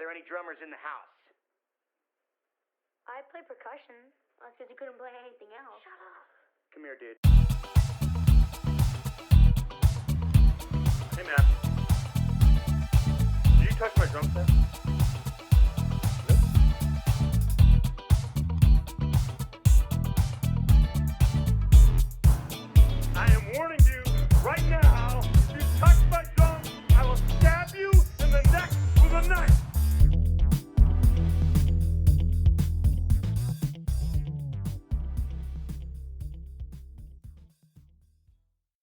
there any drummers in the house? I play percussion. That's because you couldn't play anything else. Shut up. Come here, dude. Hey, man. Did you touch my drum set? I am warning you right now, if you touch my drum, I will stab you in the neck with a knife.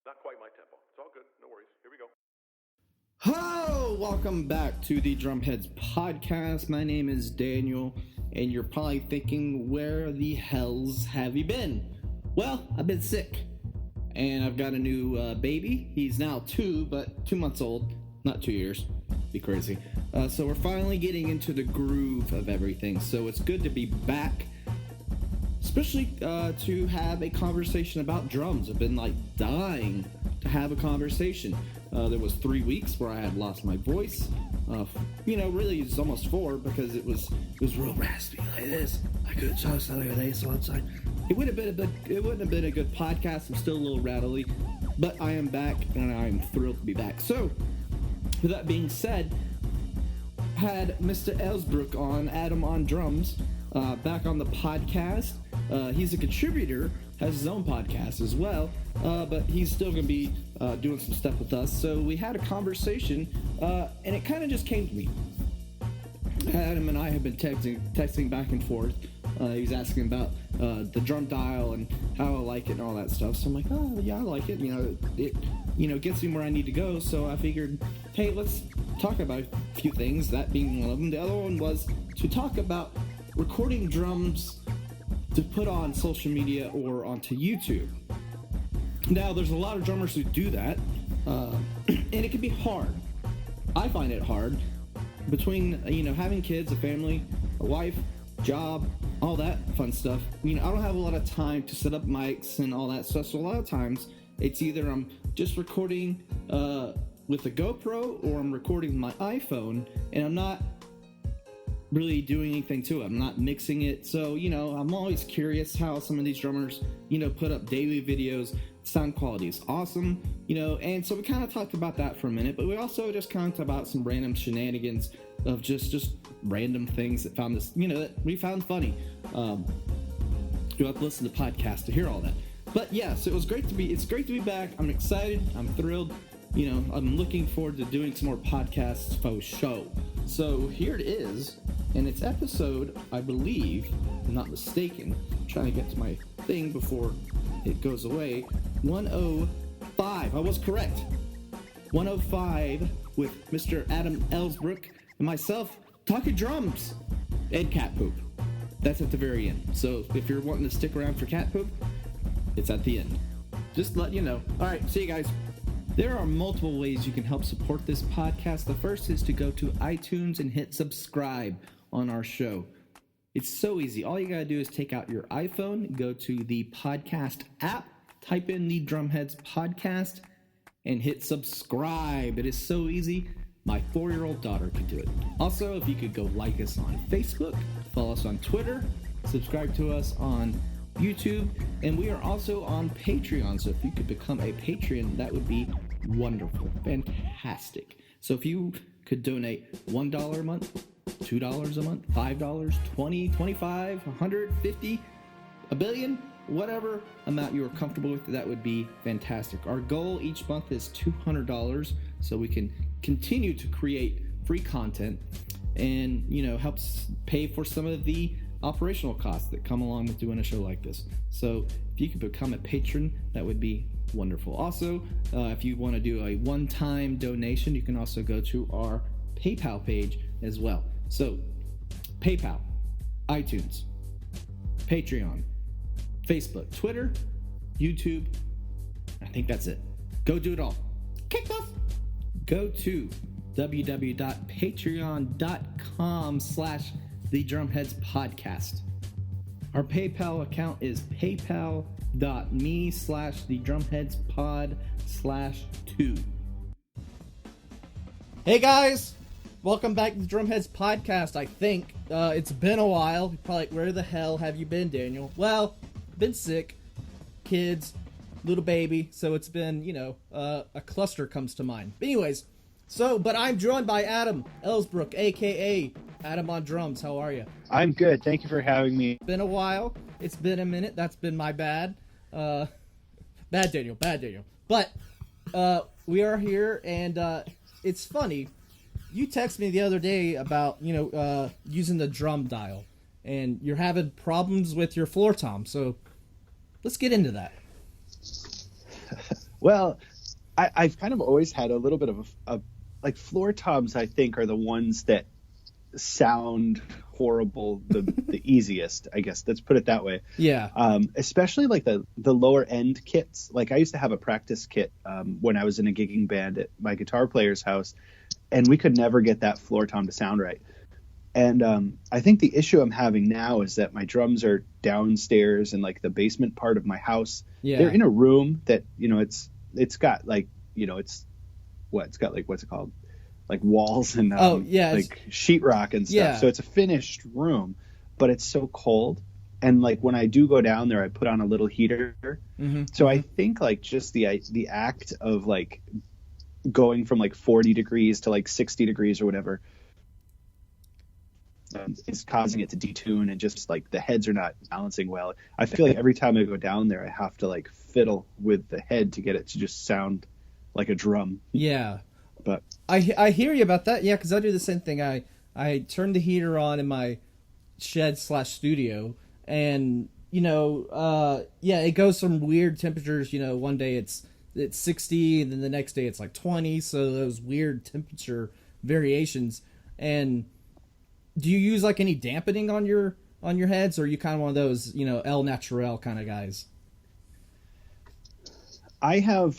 Not quite my tempo. It's all good. No worries. Here we go. Hello, welcome back to the Drumheads podcast. My name is Daniel, and you're probably thinking, where the hells have you been? Well, I've been sick, and I've got a new baby. He's now 2 months old, not 2 years. Be crazy. So we're finally getting into the groove of everything. So it's good to be back, especially to have a conversation about drums. I've been dying to have a conversation. There was 3 weeks where I had lost my voice. Really it's almost 4 because it was real raspy like this. I couldn't talk like this all the time. It wouldn't have been a good podcast. I'm still a little rattly, but I am back and I'm thrilled to be back. So, with that being said, had Mr. Alesbrook on, Adam on drums, back on the podcast. He's a contributor, has his own podcast as well, but he's still going to be doing some stuff with us. So we had a conversation, and it kind of just came to me. Adam and I have been texting back and forth. He was asking about the drum dial and how I like it and all that stuff. So I'm like, oh yeah, I like it. It gets me where I need to go. So I figured, hey, let's talk about a few things. That being one of them. The other one was to talk about recording drums to put on social media or onto YouTube. Now, there's a lot of drummers who do that, and it can be hard. I find it hard between, having kids, a family, a wife, job, all that fun stuff. I don't have a lot of time to set up mics and all that stuff, so a lot of times it's either I'm just recording with a GoPro or I'm recording with my iPhone, and I'm not really doing anything to it. I'm not mixing it. So, I'm always curious how some of these drummers, put up daily videos. Sound quality is awesome, and so we kind of talked about that for a minute, but we also just kind of talked about some random shenanigans of just random things that that we found funny. You have to listen to podcasts to hear all that. But yeah, so it's great to be back. I'm excited. I'm thrilled. I'm looking forward to doing some more podcasts for show. So here it is, and it's episode, I believe, if I'm not mistaken, I'm trying to get to my thing before it goes away, 105. I was correct. 105 with Mr. Adam Alesbrook and myself talking drums and cat poop. That's at the very end. So if you're wanting to stick around for cat poop, it's at the end. Just let you know. All right, see you guys. There are multiple ways you can help support this podcast. The first is to go to iTunes and hit subscribe on our show. It's so easy. All you gotta do is take out your iPhone, go to the podcast app, type in the Drumheads podcast, and hit subscribe. It is so easy. My 4-year-old daughter could do it. Also, if you could go like us on Facebook, follow us on Twitter, subscribe to us on YouTube, and we are also on Patreon. So if you could become a Patreon, that would be wonderful, fantastic. So if you could donate $1 a month, $2 a month, $5, $20, $25, $150, $1 billion, whatever amount you are comfortable with, that would be fantastic. Our goal each month is $200, so we can continue to create free content and helps pay for some of the operational costs that come along with doing a show like this. So if you could become a patron, that would be wonderful. Also, if you want to do a one-time donation, you can also go to our PayPal page as well. So PayPal, iTunes, Patreon, Facebook, Twitter, YouTube. I think that's it. Go do it all. Kick off. Go to www.patreon.com/The Drumheads Podcast. Our PayPal account is paypal.me/The Drumheads Pod /2. Hey guys, Welcome back to the Drumheads podcast. I think it's been a while. You're probably like, where the hell have you been, Daniel? Well, been sick, kids, little baby, so it's been, a cluster comes to mind. But anyways, but I'm joined by Adam Alesbrook, a.k.a. Adam on Drums. How are you? I'm good. Thank you for having me. Been a while. It's been a minute. That's been my bad. Bad Daniel. But we are here, and it's funny. You texted me the other day about, using the drum dial, and you're having problems with your floor tom. So let's get into that. Well, I've kind of always had a little bit of like floor toms, I think, are the ones that sound horrible the easiest, I guess. Let's put it that way. Yeah. Especially like the lower end kits. Like I used to have a practice kit when I was in a gigging band at my guitar player's house, and we could never get that floor tom to sound right. And I think the issue I'm having now is that my drums are downstairs in like the basement part of my house. Yeah. They're in a room that, it's got like, it's got like, what's it called? Like walls and like sheetrock and stuff. Yeah. So it's a finished room, but it's so cold. And like when I do go down there, I put on a little heater. Mm-hmm. So I think like just the act of like going from like 40 degrees to like 60 degrees or whatever is causing it to detune, and just like the heads are not balancing well. I feel like every time I go down there, I have to like fiddle with the head to get it to just sound like a drum. Yeah. But I hear you about that. Yeah, because I do the same thing. I turn the heater on in my shed/studio, and it goes from weird temperatures. One day it's 60, and then the next day it's like 20. So those weird temperature variations. And do you use like any dampening on your heads, or are you kind of one of those El Naturel kind of guys? I have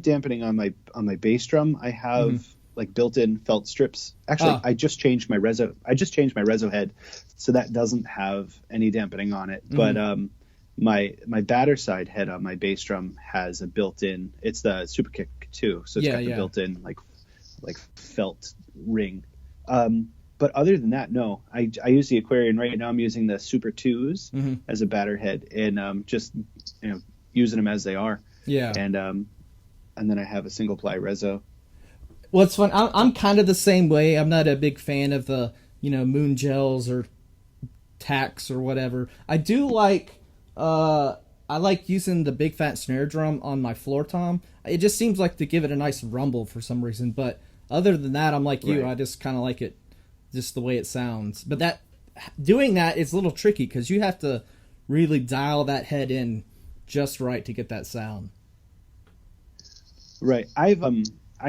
dampening on my bass drum. I have like built-in felt strips. Actually, I just changed my reso head, so that doesn't have any dampening on it. But my batter side head on my bass drum has a built-in. It's the Super Kick 2, so it's got the built-in like felt ring. But other than that, no. I use the Aquarian right now. I'm using the Super 2s as a batter head, and just using them as they are. Yeah. And then I have a single ply reso. Well, it's fun. I'm kind of the same way. I'm not a big fan of the moon gels or tacks or whatever. I do like I like using the big fat snare drum on my floor tom. It just seems like to give it a nice rumble for some reason. But other than that, I'm like you. Right. I just kind of like it just the way it sounds. But doing that is a little tricky because you have to really dial that head in just right to get that sound. Right. I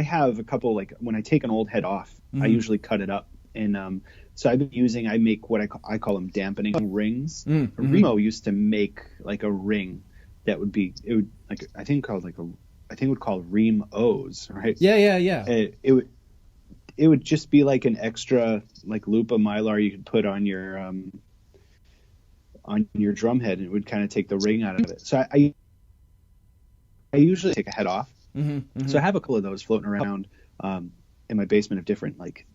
have a couple, like when I take an old head off, I usually cut it up, and so I make what I call them dampening rings. Remo used to make like a ring that would I think it would call Reem O's, right? Yeah. It would just be like an extra like loop of Mylar you could put on your drum head, and it would kind of take the ring out of it. So I usually take a head off. So I have a couple of those floating around in my basement of different like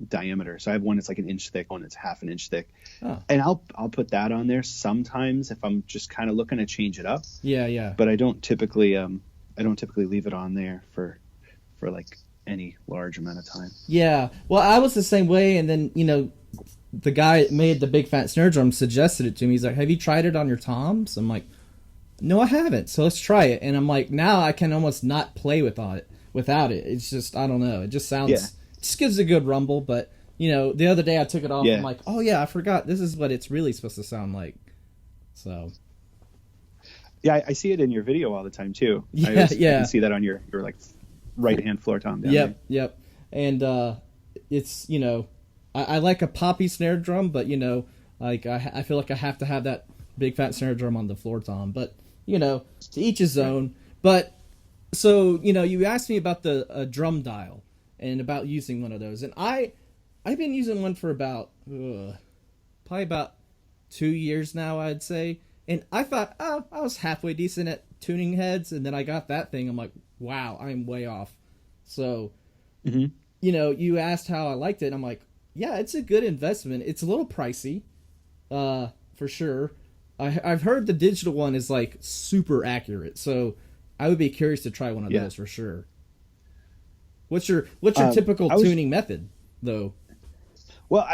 diameter. So I have one that's like an inch thick, one that's half an inch thick, and I'll put that on there sometimes if I'm just kind of looking to change it up. Yeah. But I don't typically leave it on there for like any large amount of time. Yeah. Well, I was the same way, and then the guy that made the big fat snare drum suggested it to me. He's like, "Have you tried it on your toms?" I'm like, "No, I haven't. So let's try it." And I'm like, now I can almost not play without it. It's just, I don't know. It just sounds, just gives a good rumble. But the other day I took it off. I'm like, oh yeah, I forgot. This is what it's really supposed to sound like. So. Yeah, I see it in your video all the time too. Yeah. I can see that on your like right hand floor tom down there. Yep. And it's I like a poppy snare drum, but like I feel like I have to have that big fat snare drum on the floor tom. But to each his own. But so you asked me about the drum dial and about using one of those, and I've been using one for about probably about 2 years now, I'd say. And I thought, I was halfway decent at tuning heads, and then I got that thing. I'm like, wow, I'm way off. So you asked how I liked it, and I'm like, yeah, it's a good investment. It's a little pricey, for sure. I've heard the digital one is like super accurate, so I would be curious to try one of those for sure. What's your typical tuning method, though? Well,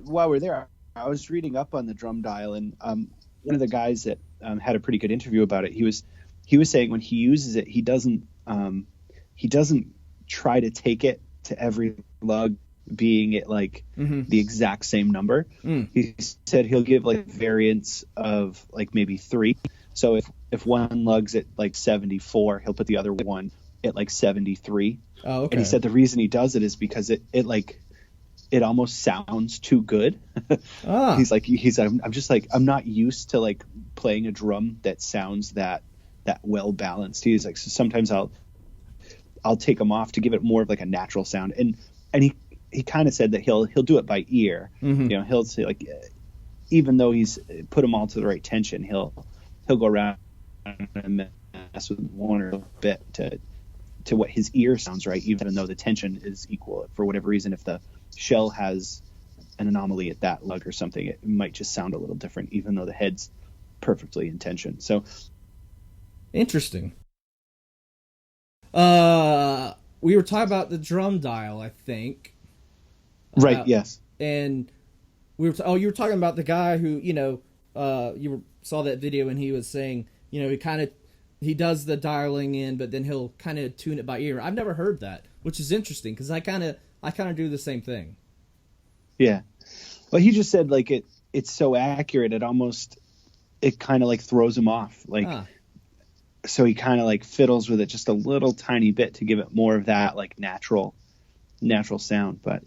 while we're there, I was reading up on the drum dial, and one of the guys that had a pretty good interview about it, he was saying when he uses it, he doesn't try to take it to every lug being it like the exact same number. He said he'll give like variants of like maybe 3. So if one lug's at like 74, he'll put the other one at like 73. Oh, okay. And he said the reason he does it is because it almost sounds too good. He's like, I'm just like, I'm not used to like playing a drum that sounds that well balanced. He's like, so sometimes I'll take them off to give it more of like a natural sound. And he kind of said that he'll do it by ear. He'll say like, even though he's put them all to the right tension, he'll go around and mess with one or a bit to what his ear sounds right, even though the tension is equal. For whatever reason, if the shell has an anomaly at that lug or something, it might just sound a little different, even though the head's perfectly in tension. So interesting. We were talking about the drum dial, I think. Right. Yes. And you were talking about the guy who, saw that video and he was saying, he does the dialing in, but then he'll kind of tune it by ear. I've never heard that, which is interesting because I kind of do the same thing. Yeah. Well, he just said like it's so accurate, it kind of like throws him off. So he kind of like fiddles with it just a little tiny bit to give it more of that like natural sound. But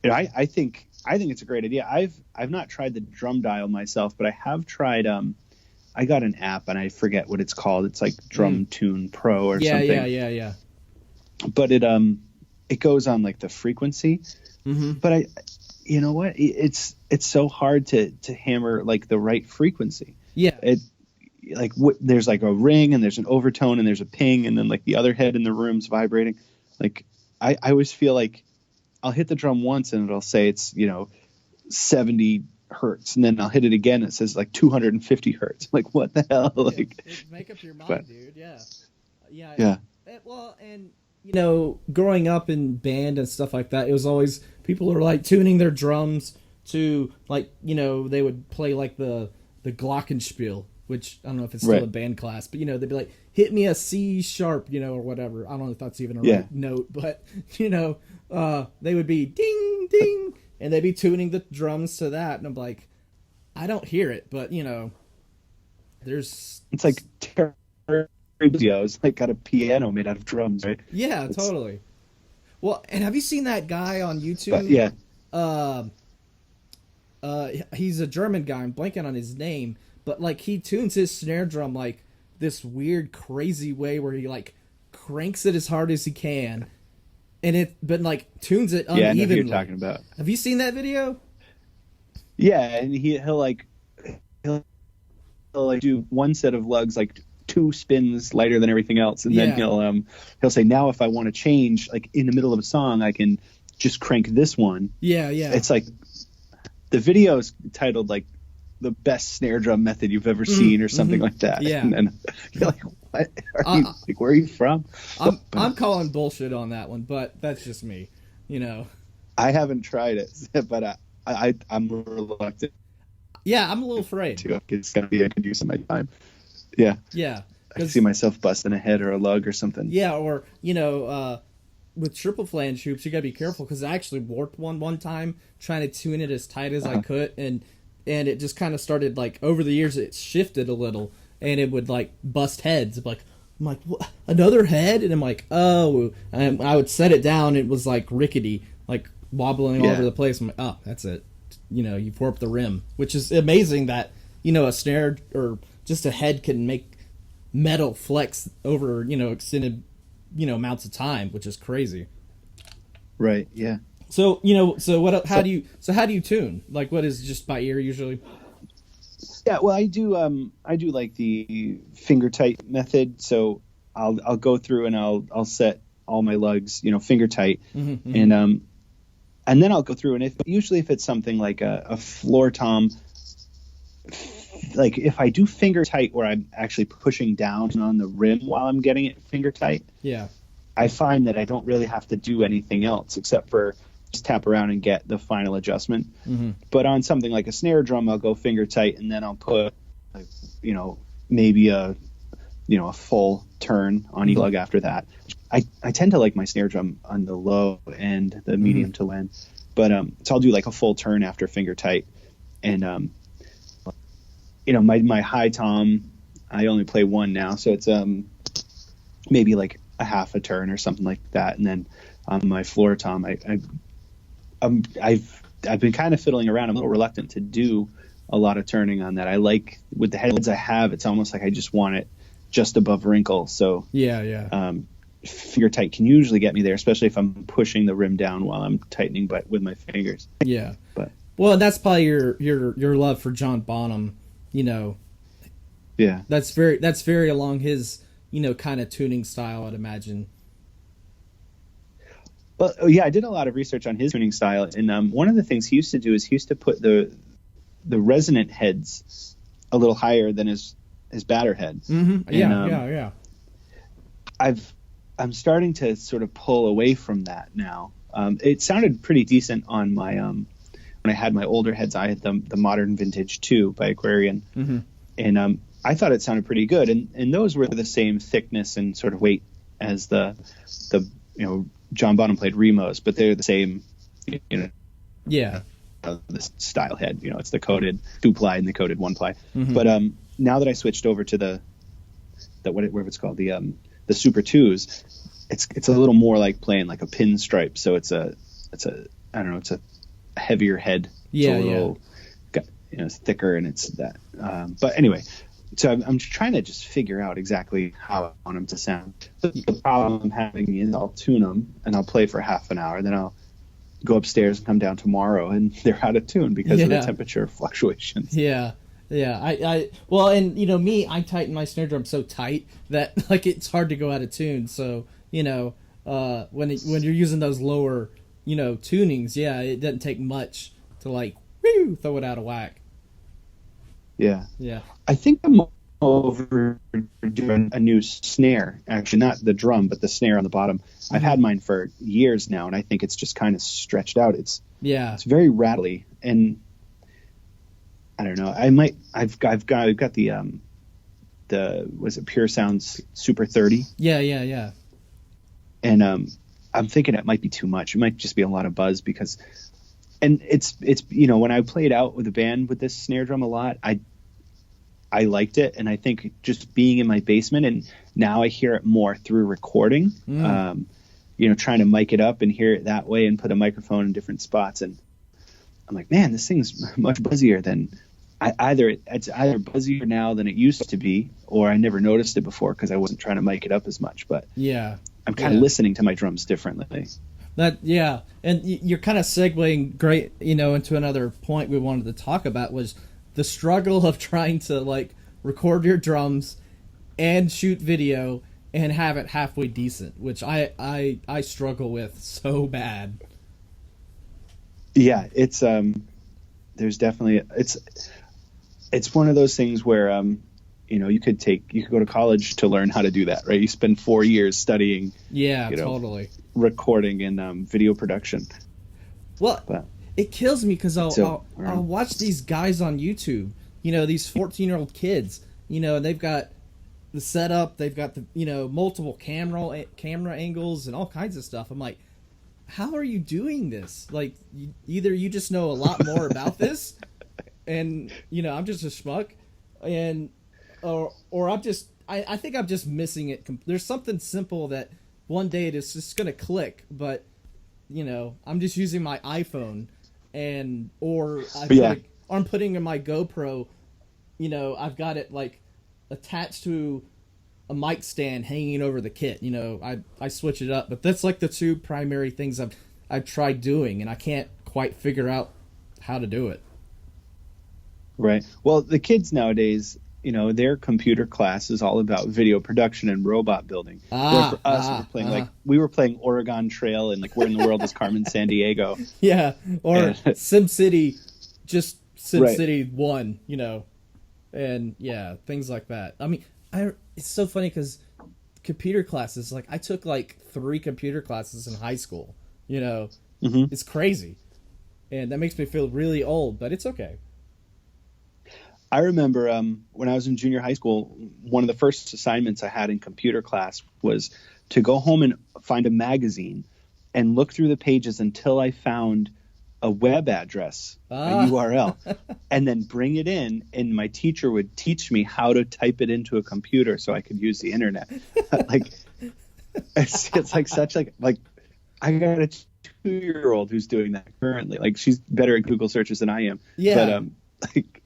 I think it's a great idea. I've not tried the drum dial myself, but I have tried. I got an app and I forget what it's called. It's like Drum Tune Pro or something. Yeah. But it goes on like the frequency. But you know what? It's so hard to hammer like the right frequency. Yeah. There's like a ring and there's an overtone and there's a ping and then like the other head in the room's vibrating. Like I always feel like I'll hit the drum once and it'll say it's 70 hertz, and then I'll hit it again and it says like 250 hertz. Like what the hell? Like make up your mind, dude. Yeah. Well, and growing up in band and stuff like that, it was always people are like tuning their drums to like they would play like the glockenspiel, which I don't know if it's still a band class, but they'd be like, hit me a C sharp, or whatever. I don't know if that's even a right note, but they would be ding ding, and they'd be tuning the drums to that, and I'm like, I don't hear it, but it's like it's like got a piano made out of drums, right? Yeah, totally. Well, and have you seen that guy on YouTube? He's a German guy. I'm blanking on his name, but like he tunes his snare drum like this weird, crazy way where he like cranks it as hard as he can, and tunes it unevenly. Yeah, I know who you're talking about. Have you seen that video? Yeah, and he'll do one set of lugs like 2 spins lighter than everything else, and then he'll say, now if I want to change like in the middle of a song, I can just crank this one. Yeah. It's like the video is titled like the best snare drum method you've ever seen or something like that. Yeah. And then you're like, what are you like, where are you from? I'm calling bullshit on that one, but that's just me, I haven't tried it, but I'm reluctant. Yeah, I'm a little afraid. It's gonna be a good use of my time. Yeah. I can see myself busting a head or a lug or something. Yeah, or with triple flange hoops, you gotta be careful because I actually warped one time trying to tune it as tight as I could, and it just kind of started like over the years it shifted a little, and it would like bust heads. I'm like, what? Another head, and I'm like, oh, and I would set it down. It was like rickety, like wobbling all over the place. I'm like, oh, that's it. You've warped the rim, which is amazing that a snare or just a head can make metal flex over extended amounts of time, which is crazy. Right. Yeah. So how do you tune? Like, what is just by ear usually? Yeah. Well, I do like the finger tight method. So I'll go through and I'll set all my lugs, finger tight. Mm-hmm. And then I'll go through, and usually if it's something like a floor tom, like if I do finger tight where I'm actually pushing down on the rim while I'm getting it finger tight, yeah, I find that I don't really have to do anything else except for just tap around and get the final adjustment. Mm-hmm. But on something like a snare drum, I'll go finger tight, and then I'll put, maybe a full turn on Mm-hmm. E-lug after that. I tend to like my snare drum on the low and the medium Mm-hmm. to low end, but so I'll do like a full turn after finger tight, and my high tom, I only play one now, so it's maybe like a half a turn or something like that, and then on my floor tom, I've been kind of fiddling around. I'm a little reluctant to do a lot of turning on that. I like, with the heads I have, it's almost like I just want it just above wrinkle. So yeah. Finger tight can usually get me there, especially if I'm pushing the rim down while I'm tightening, but with my fingers. Yeah. But well, that's probably your love for John Bonham. Yeah. That's very along his kind of tuning style, I'd imagine. Well, yeah, I did a lot of research on his tuning style, and one of the things he used to do is he used to put the resonant heads a little higher than his batter head. Mm-hmm. Yeah. I'm starting to sort of pull away from that now. It sounded pretty decent on my when I had my older heads. I had the Modern Vintage 2 by Aquarian, mm-hmm. and I thought it sounded pretty good. And those were the same thickness and sort of weight as the John Bonham played Remos, but they're the same, Yeah. The style head. It's the coated 2-ply and the coated 1-ply. Mm-hmm. But now that I switched over to whatever it's called, the Super 2s, it's a little more like playing like a pinstripe. So it's a heavier head. Yeah, it's a little, it's thicker, and it's that. But anyway, so I'm trying to just figure out exactly how I want them to sound. The problem I'm having is I'll tune them and I'll play for half an hour, then I'll go upstairs and come down tomorrow and they're out of tune because of the temperature fluctuations. Yeah. Well, and me, I tighten my snare drum so tight that like it's hard to go out of tune. So when you're using those lower tunings, it doesn't take much to like throw it out of whack. Yeah. I think I'm over doing a new snare, actually not the drum but the snare on the bottom. Mm-hmm. I've had mine for years now, and I think it's just kind of stretched out. It's very rattly, and I don't know. I've got the was it Pure Sounds Super 30? Yeah. And I'm thinking it might be too much. It might just be a lot of buzz because, and it's when I played out with a band with this snare drum a lot, I liked it, and I think just being in my basement, and now I hear it more through recording. Trying to mic it up and hear it that way and put a microphone in different spots, and I'm like, man, this thing's much buzzier than it's either buzzier now than it used to be, or I never noticed it before because I wasn't trying to mic it up as much. But I'm kind of listening to my drums differently. And you're kind of segueing great, into another point we wanted to talk about, was the struggle of trying to like record your drums and shoot video and have it halfway decent, which I struggle with so bad. Yeah, it's there's definitely it's one of those things where you could go to college to learn how to do that, right? You spend 4 years studying totally recording and video production. Well, it kills me because I'll watch these guys on YouTube, these 14-year-old kids, they've got the setup, they've got the multiple camera angles and all kinds of stuff. I'm like, how are you doing this? Like, either you just know a lot more about this, and I'm just a schmuck, and or I think I'm just missing it. There's something simple that one day it is just gonna click, but I'm just using my iPhone, or I'm putting in my GoPro. I've got it like attached to a mic stand hanging over the kit. I switch it up, but that's like the two primary things I've tried doing, and I can't quite figure out how to do it. Right. Well, the kids nowadays, their computer class is all about video production and robot building. Where for us, we were playing Oregon Trail and like Where in the World is Carmen Sandiego. Yeah, or SimCity, just SimCity Right. 1, and yeah, things like that. I mean, it's so funny because computer classes, like I took like 3 computer classes in high school. It's crazy, and that makes me feel really old, but it's okay. I remember when I was in junior high school, one of the first assignments I had in computer class was to go home and find a magazine and look through the pages until I found a web address, a URL, and then bring it in, and my teacher would teach me how to type it into a computer so I could use the internet. Like, it's like such like I got a 2-year-old who's doing that currently. Like, she's better at Google searches than I am. Yeah. But like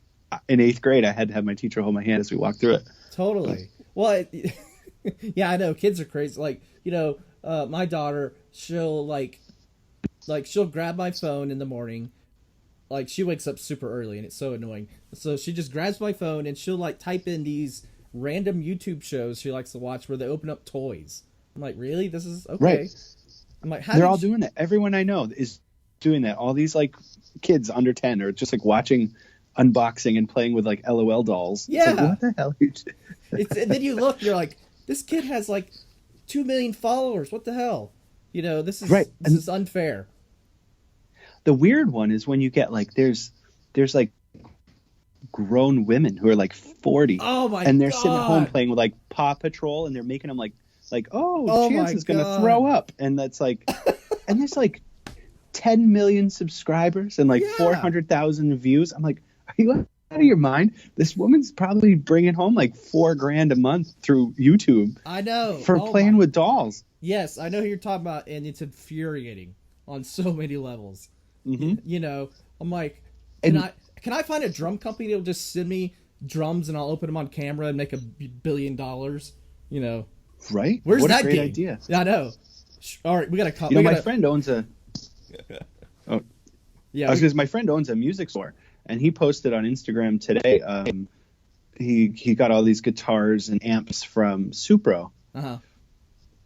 in 8th grade, I had to have my teacher hold my hand as we walked through it. Totally. Well, yeah, I know kids are crazy. Like, my daughter, she'll she'll grab my phone in the morning. Like, she wakes up super early and it's so annoying. So she just grabs my phone and she'll like type in these random YouTube shows she likes to watch where they open up toys. I'm like, really? This is okay. Right. I'm like, they're all doing that. Everyone I know is doing that. All these like kids under 10 are just like watching unboxing and playing with like LOL dolls. Yeah. It's like, what the hell are you doing? And then you look, you're like, this kid has like 2 million followers. What the hell? This is right. This is unfair. The weird one is when you get like there's like grown women who are like 40. Oh my god. And they're sitting at home playing with like Paw Patrol, and they're making them like Chance is going to throw up, and that's like and there's like 10 million subscribers and like 400,000 views. I'm like, are you out of your mind? This woman's probably bringing home like $4,000 a month through YouTube. I know. For playing with dolls. Yes, I know who you're talking about, and it's infuriating on so many levels. Mm-hmm. I'm like, can I find a drum company that'll just send me drums and I'll open them on camera and make $1 billion? Right? Where's what that a great game? idea. Yeah, I know. All right, we gotta call. My friend owns a. Oh, yeah. Because my friend owns a music store, and he posted on Instagram today. He got all these guitars and amps from Supro. Uh-huh.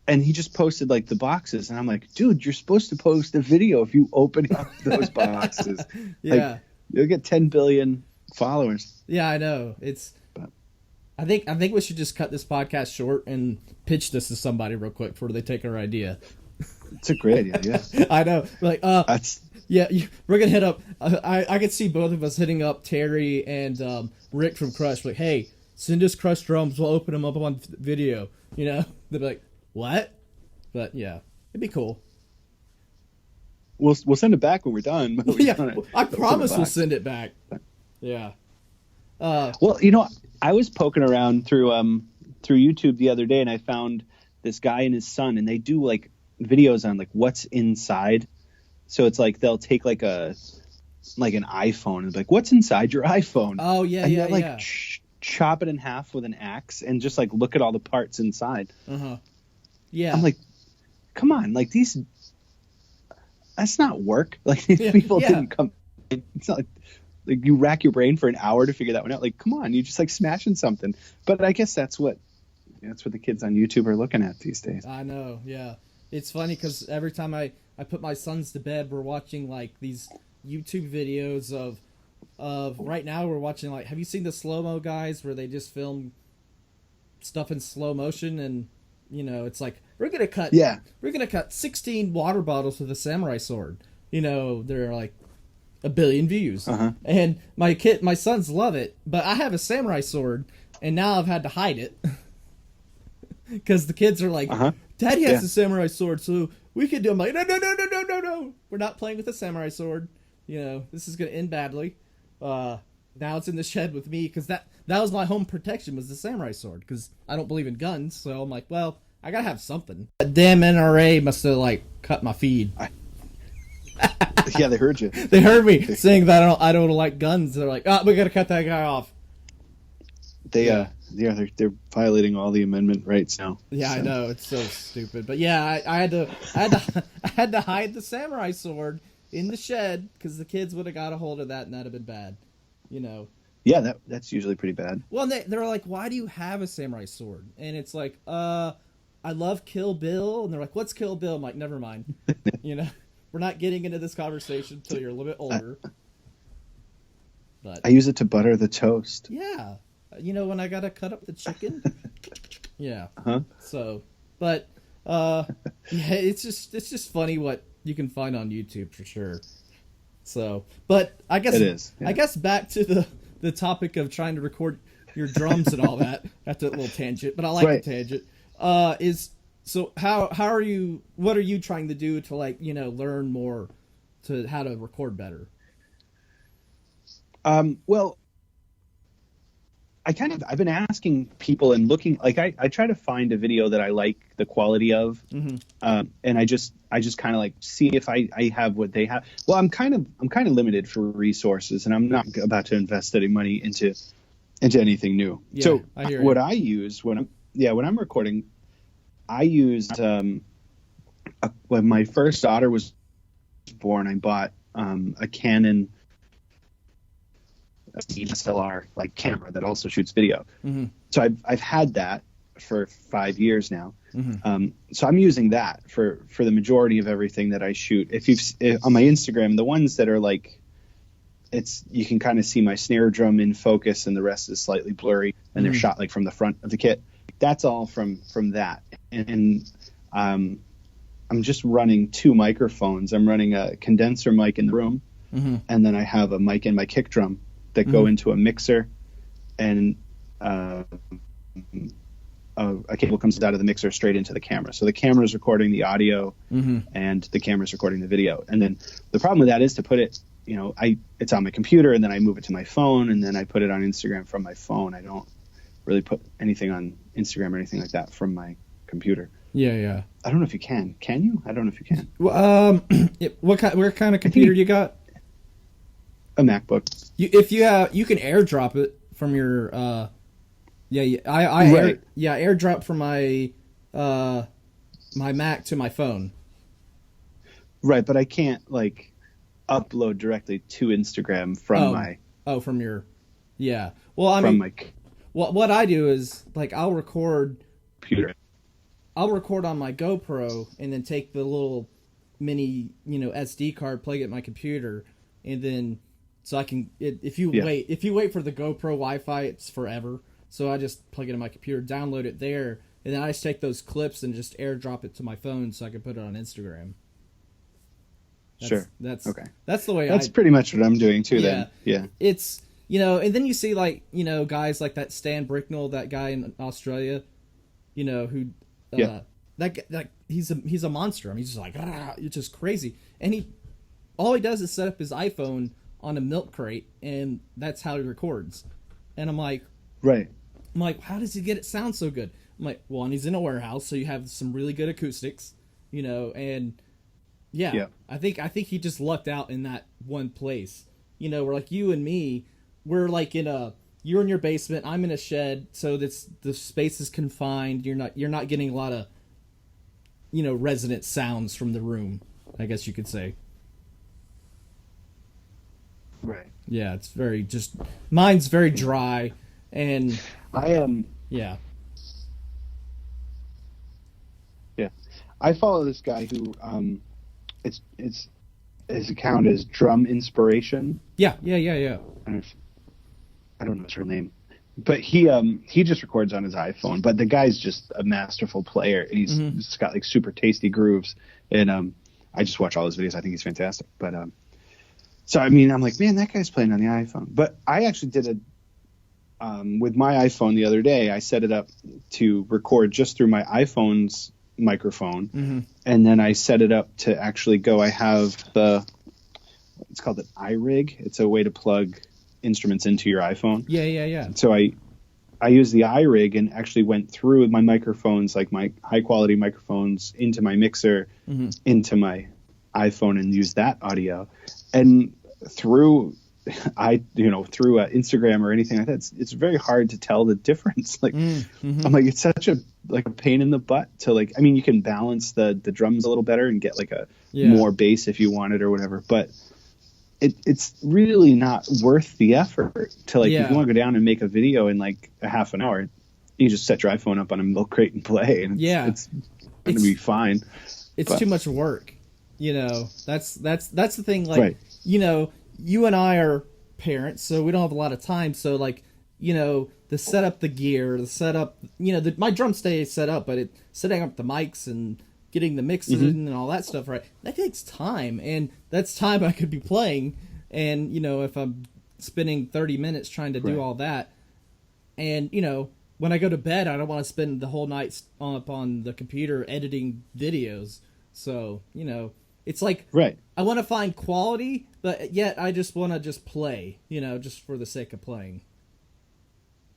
And he just posted like the boxes, and I'm like, dude, you're supposed to post a video if you open up those boxes. Yeah. Like, you'll get 10 billion followers. Yeah, I know. I think we should just cut this podcast short and pitch this to somebody real quick before they take our idea. It's a great idea. Yeah. I know. Like, we're gonna hit up. I could see both of us hitting up Terry and Rick from Crush. Like, hey, send us Crush drums. We'll open them up on video. They'd be like, what? But yeah, it'd be cool. We'll send it back when we're done. I promise we'll send it back. Yeah. Well, I was poking around through YouTube the other day, and I found this guy and his son, and they do like videos on like what's inside. So it's like they'll take like an iPhone and be like, what's inside your iPhone? Oh yeah, and yeah, they'll, like, yeah. Chop it in half with an axe and just like look at all the parts inside. Uh-huh. Yeah. I'm like, come on, like these. That's not work. Like these people didn't come. It's not like you rack your brain for an hour to figure that one out. Like, come on, you just like smashing something. But I guess that's what the kids on YouTube are looking at these days. I know. Yeah, it's funny because every time I put my sons to bed, we're watching like these YouTube videos of right now we're watching like, have you seen the slow-mo guys where they just film stuff in slow motion, and it's like we're gonna cut 16 water bottles with a samurai sword. They're like 1 billion views. Uh-huh. And my sons love it, but I have a samurai sword and now I've had to hide it because the kids are like, Daddy has a samurai sword, so we could do. I'm like, no, we're not playing with a samurai sword. This is gonna end badly. Now it's in the shed with me because that was my home protection, was the samurai sword, because I don't believe in guns. So I'm like, well, I gotta have something. That damn NRA must have like cut my feed. Yeah, they heard you. They heard me saying that I don't like guns. They're like, we gotta cut that guy off. They're violating all the amendment rights now. Yeah, so. I know, it's so stupid. But yeah, I had to hide the samurai sword in the shed because the kids would have got a hold of that and that'd have been bad. Yeah, that's usually pretty bad. Well, they're like, why do you have a samurai sword? And it's like, I love Kill Bill. And they're like, what's Kill Bill? I'm like, never mind. We're not getting into this conversation until you're a little bit older. But I use it to butter the toast. Yeah. When I got to cut up the chicken. Yeah. Huh? So, but, yeah, it's just funny what you can find on YouTube for sure. So, but I guess it is. Yeah. I guess back to the topic of trying to record your drums and all that. That's a little tangent, but I like the tangent. So how are you? What are you trying to do to learn more to how to record better? Well, I've been asking people and looking, like I try to find a video that I like the quality of, and I just kind of like see if I have what they have. Well, I'm kind of limited for resources, and I'm not about to invest any money into anything new. Yeah, so what I use when I'm recording, I used when my first daughter was born, I bought a Canon DSLR like camera that also shoots video. Mm-hmm. So I've had that for 5 years now. Mm-hmm. So I'm using that for the majority of everything that I shoot. If on my Instagram, the ones that are like, you can kind of see my snare drum in focus and the rest is slightly blurry, and they're shot like from the front of the kit. That's all from that. And I'm just running 2 microphones. I'm running a condenser mic in the room, and then I have a mic in my kick drum that go into a mixer, and a cable comes out of the mixer straight into the camera. So the camera is recording the audio, and the camera is recording the video. And then the problem with that is to put it, it's on my computer, and then I move it to my phone, and then I put it on Instagram from my phone. I don't really put anything on Instagram or anything like that from my computer. Yeah. I don't know if you can. Can you? I don't know if you can. Well, what kind of computer you got? A MacBook. You can AirDrop it from your AirDrop from my my Mac to my phone. Right, but I can't like upload directly to Instagram from from your Well, what I do is like I'll record on my GoPro and then take the little mini SD card, plug it in my computer, and then so I can if you wait for the GoPro Wi-Fi, it's forever. So I just plug it in my computer, download it there, and then I just take those clips and just AirDrop it to my phone so I can put it on Instagram. That's okay. That's the way. That's pretty much what I'm doing too. Yeah, then yeah. It's and then you see like guys like that Stan Bricknell, that guy in Australia, who that he's a monster. I mean, he's just like it's just crazy, and all he does is set up his iPhone on a milk crate, and that's how he records. And I'm like, how does he get it sound so good? I'm like, well, and he's in a warehouse, so you have some really good acoustics, and I think he just lucked out in that one place. Where like you and me, we're like you're in your basement, I'm in a shed, so the space is confined. You're not getting a lot of resonant sounds from the room, I guess you could say. Right. Yeah, it's mine's very dry, and I am. Yeah. I follow this guy who it's his account is Drum Inspiration. Yeah. I don't know his real name, but he just records on his iPhone. But the guy's just a masterful player. He's got like super tasty grooves, and I just watch all his videos. I think he's fantastic. But so I mean, I'm like, man, that guy's playing on the iPhone. But I actually did with my iPhone the other day. I set it up to record just through my iPhone's microphone, and then I set it up to actually go. I have it's called an iRig. It's a way to plug instruments into your iPhone. Yeah. So I used the iRig and actually went through my microphones, like my high quality microphones, into my mixer, into my iPhone, and used that audio. And through Instagram or anything like that, it's very hard to tell the difference. Like I'm like, it's such a pain in the butt to like. I mean, you can balance the drums a little better and get like a more bass if you want it or whatever. But it's really not worth the effort to like, Yeah. if you want to go down and make a video in like a half an hour, you just set your iPhone up on a milk crate and play, and it's going to be fine. It's too much work. You know, that's the thing. Like, Right. you know, you and I are parents, so we don't have a lot of time. So like, you know, the setup, the gear, the setup, you know, my drum stays set up, but setting up the mics and getting the mixes and all that stuff right, that takes time, and that's time I could be playing. And you know, if I'm spending 30 minutes trying to do all that, and you know, when I go to bed, I don't want to spend the whole night up on the computer editing videos. So you know, it's like I want to find quality, but yet I just want to just play, you know, just for the sake of playing.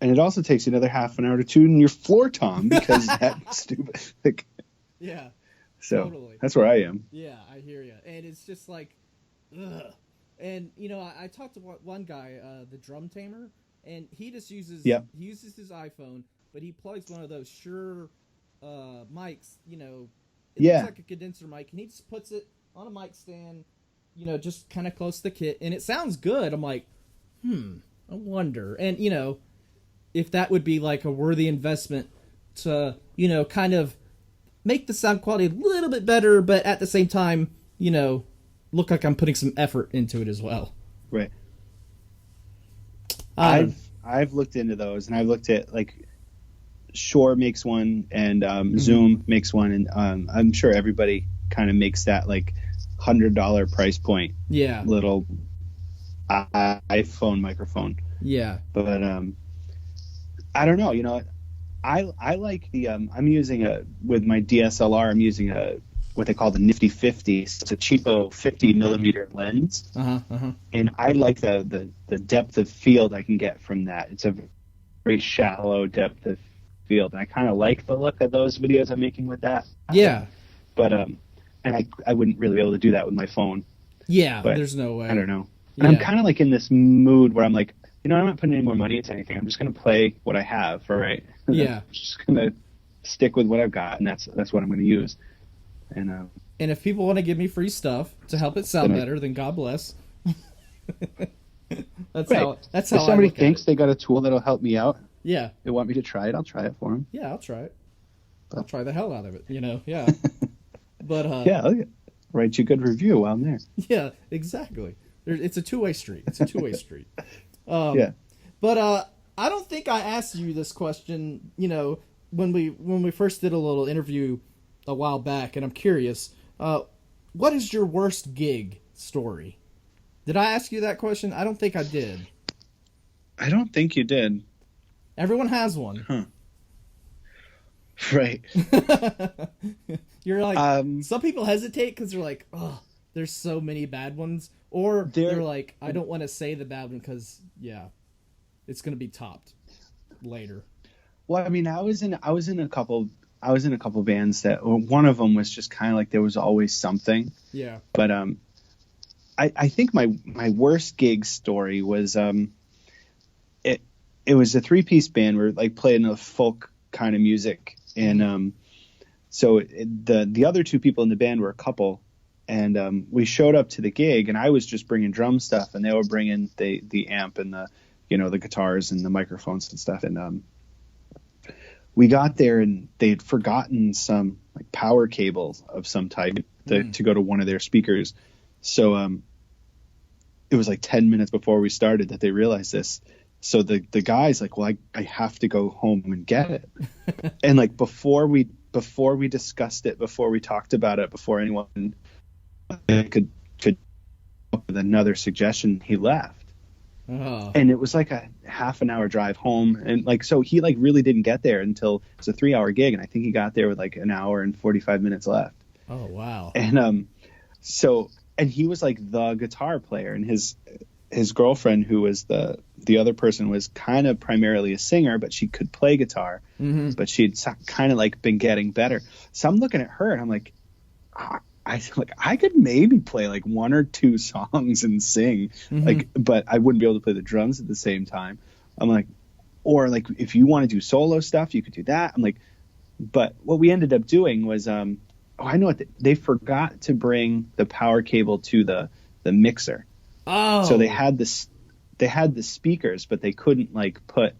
And it also takes you another half an hour to tune your floor tom because that's stupid. Like, yeah. So totally. That's where I am. Yeah, I hear you. And it's just like, ugh. And you know, I talked to one guy, the drum tamer, and he just uses he uses his iPhone, but he plugs one of those Shure mics, you know, it looks like a condenser mic, and he just puts it on a mic stand, you know, just kind of close to the kit, and it sounds good. I'm like, I wonder. And you know, if that would be like a worthy investment to, you know, kind of make the sound quality a little bit better, but at the same time, you know, look like I'm putting some effort into it as well. Right. I've looked into those, and I've looked at like Shure makes one, and Zoom makes one, and I'm sure everybody kind of makes that like $100 price point. Yeah. Little iPhone microphone. Yeah. But I don't know. You know, I like the I'm using with my DSLR. I'm using what they call the Nifty 50. So it's a cheapo 50 millimeter lens, and I like the depth of field I can get from that. It's a very shallow depth of field, and I kind of like the look of those videos I'm making with that. Yeah. But and I wouldn't really be able to do that with my phone. Yeah. But there's no way. I don't know. And I'm kind of like in this mood where I'm like, you know, I'm not putting any more money into anything. I'm just going to play what I have, all right? Yeah. I'm just going to stick with what I've got, and that's what I'm going to use. And if people want to give me free stuff to help it sound better, then God bless. That's how if somebody thinks they got a tool that'll help me out, they want me to try it, I'll try it for them. Yeah, I'll try it. I'll try the hell out of it, you know. Yeah. But I'll write you a good review while I'm there. Yeah, exactly. It's a two-way street. But I don't think I asked you this question, you know, when we first did a little interview a while back, and I'm curious, what is your worst gig story? Did I ask you that question? I don't think I did. I don't think you did. Everyone has one. Huh. Right. You're like, some people hesitate because they're like, oh, there's so many bad ones. Or they're like, I don't want to say the bad one because, it's going to be topped later. Well, I mean, I was in a couple bands that one of them was just kind of like there was always something. Yeah. But I think my worst gig story was it was a 3-piece band. We were like playing a folk kind of music, and so the other 2 people in the band were a couple. And we showed up to the gig, and I was just bringing drum stuff, and they were bringing the amp and the guitars and the microphones and stuff. And we got there, and they'd forgotten some like power cable of some type to go to one of their speakers. So it was like 10 minutes before we started that they realized this. So the guy's like, well, I have to go home and get it. And like before we discussed it, before we talked about it, before anyone could come up with another suggestion, he left. Oh. And it was like a half an hour drive home, and like so he like really didn't get there until it was a 3-hour gig, and I think he got there with like an hour and 45 minutes left. Oh wow. And and he was like the guitar player, and his girlfriend, who was the other person, was kind of primarily a singer, but she could play guitar, but she'd kind of like been getting better. So I'm looking at her and I'm like, I could maybe play like 1 or 2 songs and sing, like, but I wouldn't be able to play the drums at the same time. I'm like, or like if you want to do solo stuff, you could do that. I'm like, but what we ended up doing was, I know what they forgot to bring the power cable to the mixer. Oh. So they had the speakers, but they couldn't like put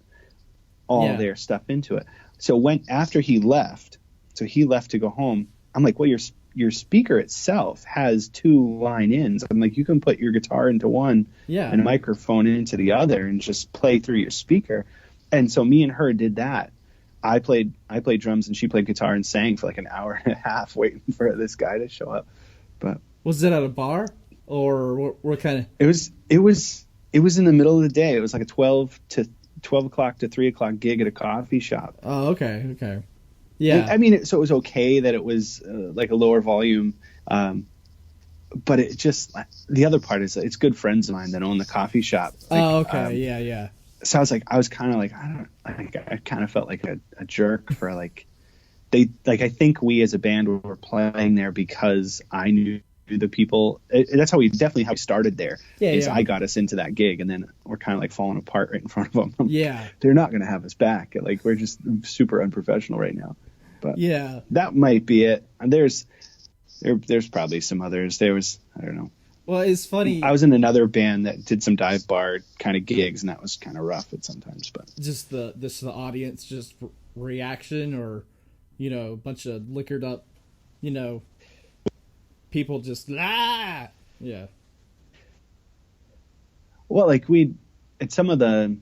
all their stuff into it. So after he left to go home, I'm like, well, your speaker itself has 2 line ins. I'm like, you can put your guitar into one and a microphone into the other and just play through your speaker. And so me and her did that. I played drums and she played guitar and sang for like an hour and a half waiting for this guy to show up. But was it at a bar or what kind of? It was in the middle of the day. It was like a 12 o'clock to 3 o'clock gig at a coffee shop. Oh, okay. Yeah. I mean, so it was okay that it was like a lower volume. But it just, the other part is it's good friends of mine that own the coffee shop. Like, oh, okay. Yeah. So I was kind of like, I kind of felt like a jerk for like, I think we as a band were playing there because I knew the people. That's how we started there. I got us into that gig, and then we're kind of like falling apart right in front of them. Yeah. They're not going to have us back. Like, we're just super unprofessional right now. But yeah, that might be it. And there's probably some others. I don't know. Well, it's funny. I was in another band that did some dive bar kind of gigs, and that was kind of rough at sometimes. But just the audience, just reaction, or a bunch of liquored up, people just yeah. Well, like at some of the,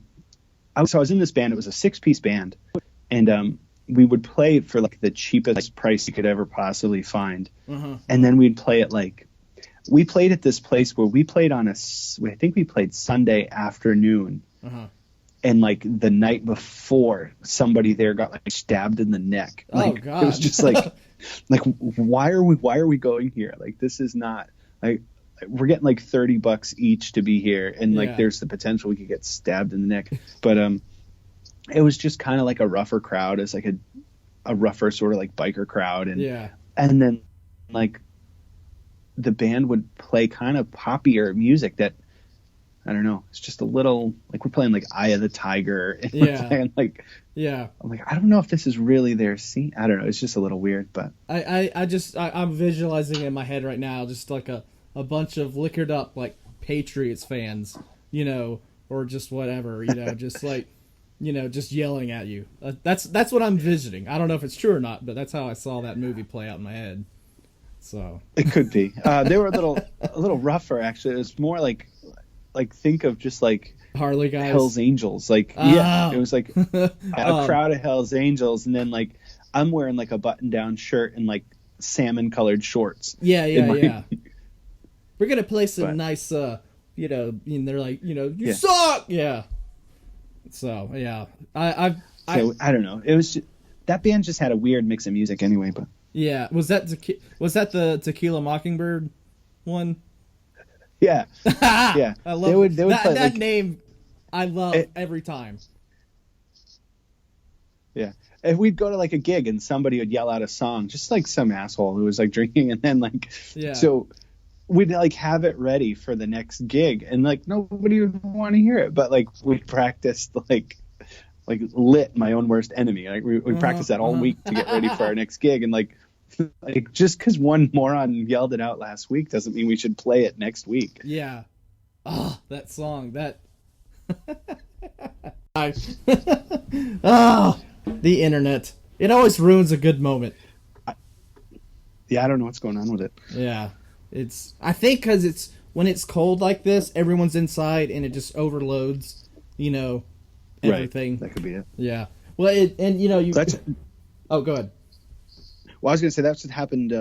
I was in this band. It was a 6-piece band, and we would play for like the cheapest price you could ever possibly find, and then we'd play at like. We played at this place where we played I think we played Sunday afternoon. And like the night before, somebody there got like stabbed in the neck. Like, oh God. It was just like why are we going here? Like, this is not like, we're getting like $30 each to be here. And like, there's the potential we could get stabbed in the neck. But, it was just kind of like a rougher crowd. It's like a rougher sort of like biker crowd. And then like, the band would play kind of poppier music that, I don't know, it's just a little like we're playing like Eye of the Tiger, and we're playing like, I'm like, I don't know if this is really their scene. I don't know, it's just a little weird. But I'm visualizing in my head right now just like a bunch of liquored up like Patriots fans, or just whatever, just like, just yelling at you. That's what I'm envisioning. I don't know if it's true or not, but that's how I saw that movie play out in my head. So it could be. They were a little rougher, actually. It was more like think of just like Harley guys, Hell's Angels. Like, it was like a crowd of Hell's Angels, and then like I'm wearing like a button-down shirt and like salmon-colored shorts. Yeah. We're gonna play some nice, and they're like, you suck. Yeah. So yeah, I don't know. It was that band just had a weird mix of music anyway, but. Yeah, was that the Tequila Mockingbird one? Yeah, yeah. I love they would play, that name. I love every time. Yeah, if we'd go to like a gig and somebody would yell out a song, just like some asshole who was like drinking, and then like, so we'd like have it ready for the next gig, and like nobody would want to hear it, but like we practiced like Lit, My Own Worst Enemy. Like we practiced that all week to get ready for our next gig, and like just because one moron yelled it out last week doesn't mean we should play it next week. Yeah. Oh, that song, that. The internet. It always ruins a good moment. I don't know what's going on with it. Yeah. I think because it's when it's cold like this, everyone's inside and it just overloads, everything. Right. That could be it. Yeah. Well, oh, go ahead. Well, I was going to say that's what happened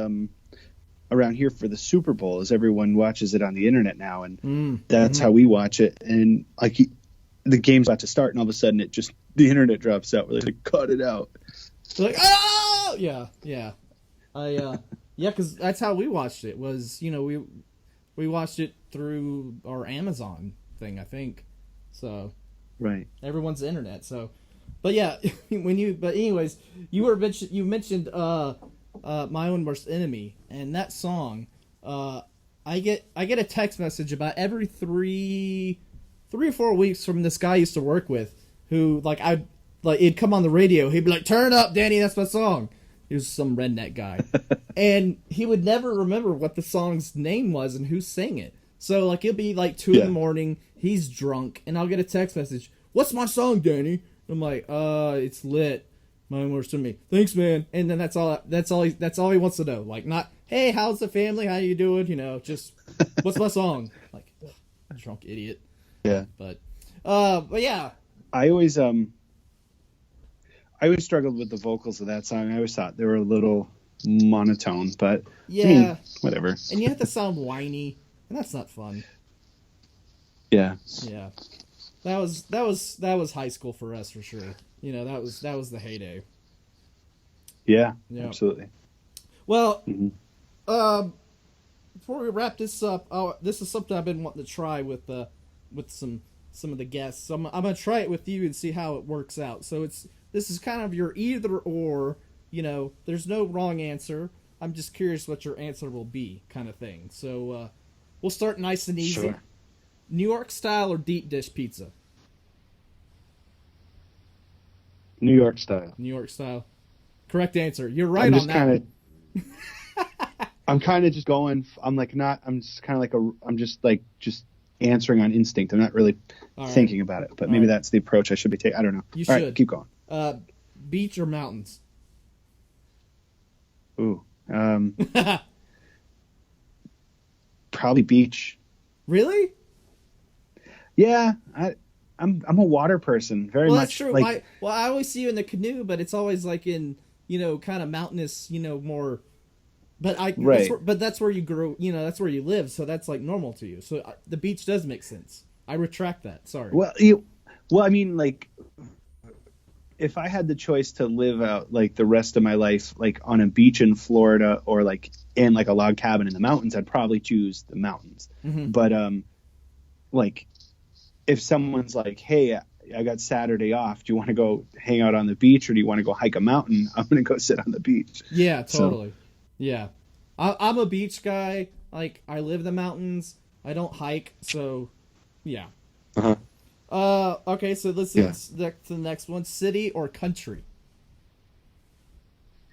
around here for the Super Bowl, is everyone watches it on the internet now, and that's how we watch it. And like the game's about to start, and all of a sudden the internet drops out. We're like, cut it out. They're like, oh yeah. Because that's how we watched it. Was we watched it through our Amazon thing, I think. So. Right. Everyone's internet. So, but yeah, anyways, you mentioned My Own Worst Enemy, and that song. I get a text message about every 3 or 4 weeks from this guy I used to work with, who it'd come on the radio. He'd be like, "Turn it up, Danny, that's my song." He was some redneck guy, and he would never remember what the song's name was and who sang it. So like it'll be like 2 in the morning. He's drunk, and I'll get a text message. What's my song, Danny? I'm like, it's lit. Mine works to me. Thanks, man. And then that's all he wants to know. Like, not, hey, how's the family? How you doing? You know, just what's my song? Like, drunk idiot. Yeah. But yeah. I always struggled with the vocals of that song. I always thought they were a little monotone, but yeah, I mean, whatever. And you have to sound whiny, and that's not fun. Yeah. Yeah. That was high school for us for sure. You know, that was the heyday. Yeah, yep. Absolutely. Well, before we wrap this up, this is something I've been wanting to try with some of the guests. So I'm gonna try it with you and see how it works out. So this is kind of your either or. You know, there's no wrong answer. I'm just curious what your answer will be, kind of thing. So we'll start nice and easy. Sure. New York style or deep dish pizza? New York style. New York style. Correct answer. You're right on that. I'm kind of just going. I'm just answering on instinct. I'm not really thinking about it, but maybe that's the approach I should be taking. I don't know. You All should. right, keep going. Beach or mountains? Ooh. Probably beach. Really? Yeah, I'm a water person, very much. That's true. I always see you in the canoe, but it's always like in, you know, kind of mountainous, you know, more. But that's where you grew. You know, that's where you live, so that's like normal to you. So the beach does make sense. I retract that. Sorry. Well, I mean, like, if I had the choice to live out like the rest of my life, like on a beach in Florida or like in like a log cabin in the mountains, I'd probably choose the mountains. Mm-hmm. But like, if someone's like, hey, I got Saturday off, do you want to go hang out on the beach or do you want to go hike a mountain? I'm going to go sit on the beach. Yeah, totally. So. Yeah. I'm a beach guy. Like, I live in the mountains. I don't hike. So, yeah. Uh-huh. Okay, so let's to the next one. City or country?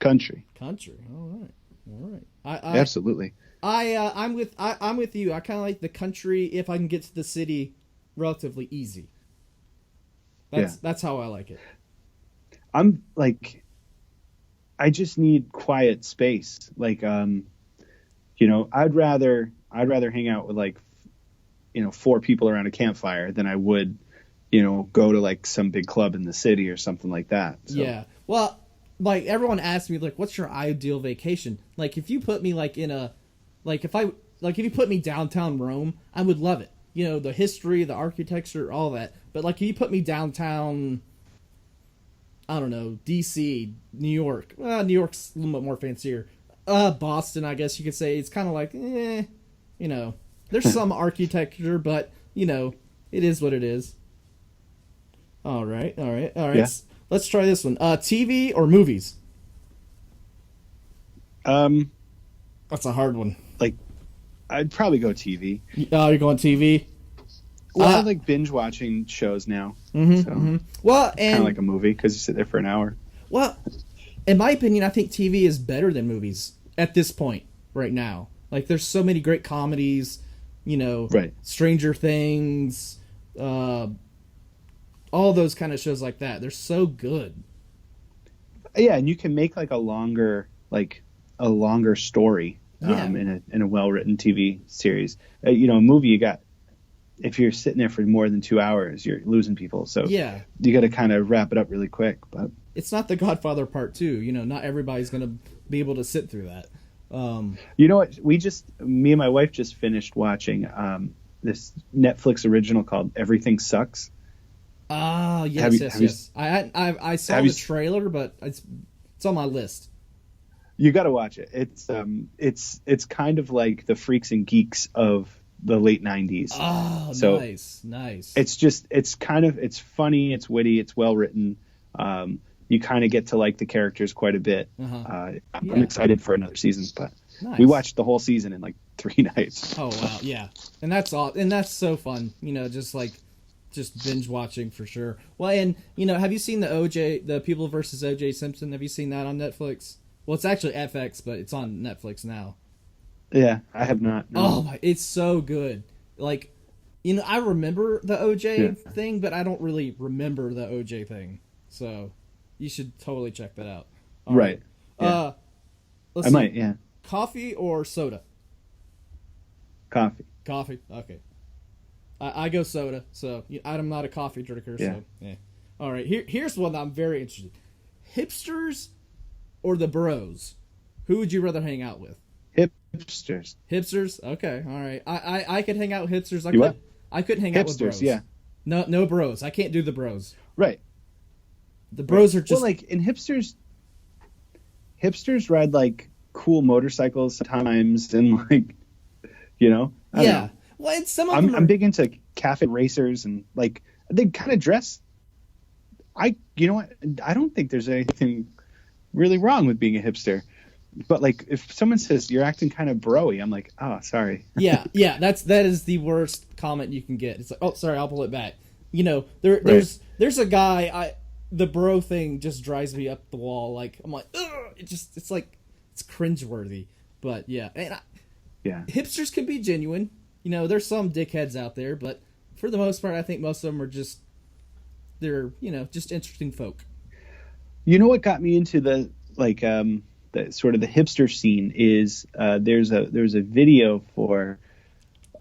Country. Country. All right. Absolutely. I'm with you. I kind of like the country if I can get to the city relatively easy. That's how I like it. I'm like, I just need quiet space. Like, you know, I'd rather hang out with like, you know, 4 people around a campfire than I would, you know, go to like some big club in the city or something like that. So. Yeah. Well, like everyone asks me like, what's your ideal vacation? Like if you put me like in a, like if you put me downtown Rome, I would love it. You know, the history, the architecture, all that. But like if you put me downtown, I don't know, DC, New York. Well, New York's a little bit more fancier. Boston, I guess you could say. It's kind of like, you know, there's some architecture, but, you know, it is what it is. All right. Yeah. Let's try this one. TV or movies? That's a hard one. Like, I'd probably go TV. Oh, you're going TV? Well, I like binge watching shows now. Mm-hmm, so mm-hmm. Well, and kind of like a movie because you sit there for an hour. Well, in my opinion, I think TV is better than movies at this point right now. Like, there's so many great comedies, you know, right. Stranger Things, all those kind of shows like that. They're so good. Yeah, and you can make like a longer story in a well-written TV series. You know, a movie you got. If you're sitting there for more than 2 hours, you're losing people. So yeah, you got to kind of wrap it up really quick. But it's not The Godfather Part 2. You know, not everybody's going to be able to sit through that. You know what? Me and my wife just finished watching this Netflix original called Everything Sucks. Ah, yes. I saw the trailer, but it's on my list. You got to watch it. It's kind of like the Freaks and Geeks of the late 90s. Oh, so nice. It's funny, it's witty, it's well written. You kind of get to like the characters quite a bit. Uh-huh. I'm excited for another season, but nice. We watched the whole season in like 3 nights. Oh wow, yeah, and that's all, and that's so fun. You know, just binge watching for sure. Well, and you know, have you seen the People versus O.J. Simpson? Have you seen that on Netflix? Well, it's actually FX, but it's on Netflix now. Yeah, I have not. No. Oh, it's so good. Like, you know, I remember the OJ thing, but I don't really remember the OJ thing. So you should totally check that out. All right. Yeah. Let's I see. might, yeah. Coffee or soda? Coffee. Coffee. Okay. I go soda, so I'm not a coffee drinker. Yeah. So yeah. All right. Here's one that I'm very interested in. Hipsters or the bros? Who would you rather hang out with? Hipsters. Hipsters. Okay. All right. I could hang out with hipsters. I couldn't hang out with Hipsters, bros. yeah. No bros. I can't do the bros. Right. The bros are just well, like in hipsters ride like cool motorcycles sometimes, and like, you know. I don't know. Well, and some of them I'm big into cafe racers, and like they kind of dress. You know what? I don't think there's anything really wrong with being a hipster, but like if someone says you're acting kind of bro-y, I'm like, oh, sorry. yeah. That is the worst comment you can get. It's like, oh, sorry, I'll pull it back. You know, there's a guy. The bro thing just drives me up the wall. Like I'm like, ugh! It's like it's cringeworthy. But yeah, and hipsters can be genuine. You know, there's some dickheads out there, but for the most part, I think most of them are just just interesting folk. You know what got me into the sort of the hipster scene is there's a video for